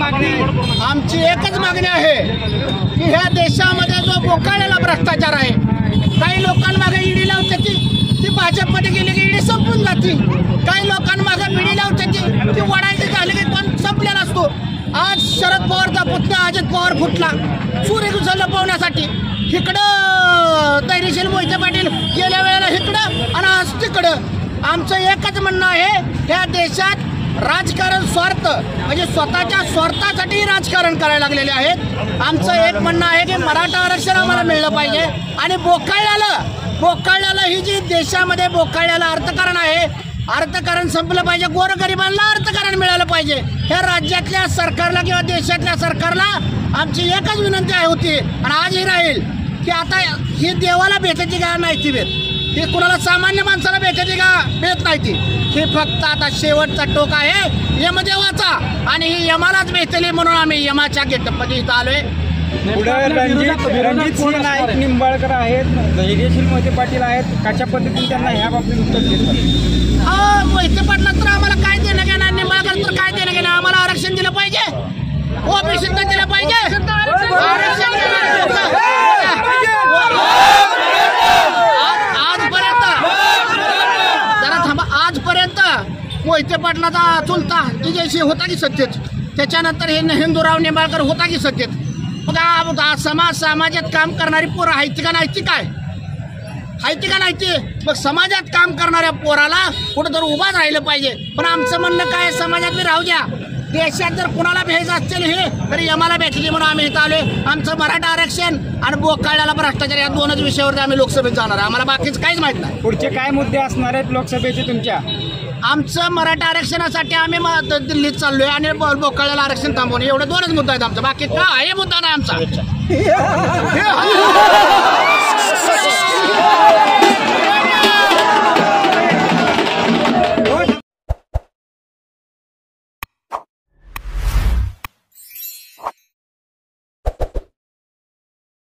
आमची एकच मागणी आहे की ह्या देशामध्ये जो बोकाळलेला भ्रष्टाचार आहे, काही लोकांमागे ईडी लावते ती भाजपमध्ये गेली की ईडी संपून जाते, काही लोकांमागे बीडी लावते ती वडायची झाली की पण संपलेला असतो। आज शरद पवारचा पुतण्या अजित पवार फुटला चोरी लपवण्यासाठी, इकडं धैर्यशील मोहिते पाटील गेल्या वेळेला इकडं आणि आज तिकडं। आमचं एकच म्हणणं आहे या देशात राजकारण स्वार्थ म्हणजे स्वतःच्या स्वार्थासाठी राजकारण करायला लागलेले आहेत। आमचं एक म्हणणं आहे की मराठा आरक्षण आम्हाला मिळलं पाहिजे आणि बोकाळल्याला ही जी देशामध्ये बोकाळल्याला अर्थकारण आहे, अर्थकारण संपलं पाहिजे, गोरगरिबांना अर्थकारण मिळालं पाहिजे। ह्या राज्यातल्या सरकारला किंवा देशातल्या सरकारला आमची एकच विनंती होती आणि आजही राहील की आता ही देवाला भेटायची का नाही ती भेट, ही कुणाला सामान्य माणसाला भेटायची का भेट नाही ती, हे फक्त आता शेवटचा टोक आहे यमदेवाचा आणि ही यमालाच भेटली म्हणून आम्ही यमाच्या गेटमध्ये इथं आलोय। रणजित सिंह नाईक निंबाळकर आहेत, धैर्यशील मोहिते पाटील आहेत, कशा पद्धतीने त्यांना ह्या बाबतीत उत्तर देतात? मोहिते पाटलात तर आम्हाला काय देणं घेणार, निंबाळकर तर काय देणं घेणार, आम्हाला आरक्षण दिलं पाहिजे, ओबीसीला दिलं पाहिजे, आजपर्यंत मोहिते पाटलाचा चुलता विजयसिंह होता की सत्तेत, त्याच्यानंतर हे हिंदूराव निंबाळकर होता की सत्तेत। मग समाजात काम करणारी पोरं आहेत का नाही काय, हायती का नाही ते, मग समाजात काम करणाऱ्या पोराला कुठंतरी उभाच राहिलं पाहिजे। पण आमचं म्हणणं काय, समाजात बी राहू द्या, देशात जर कुणाला भेज असेल हे तरी आम्हाला भेटली म्हणून आम्ही इथं आलोय। आमचं मराठा आरक्षण आणि बोकाळल्याला भ्रष्टाचार या दोनच विषयावरती आम्ही लोकसभेत जाणार आहे, आम्हाला बाकीच काहीच माहित नाही। पुढचे काय मुद्दे असणार आहेत लोकसभेचे तुमच्या? आमचं मराठा आरक्षणासाठी आम्ही दिल्लीत चाललोय आणि बोकाळल्याला आरक्षण थांबवणे, एवढे दोनच मुद्दे आहेत आमचा, बाकी काय आहे मुद्दा नाही आमचा।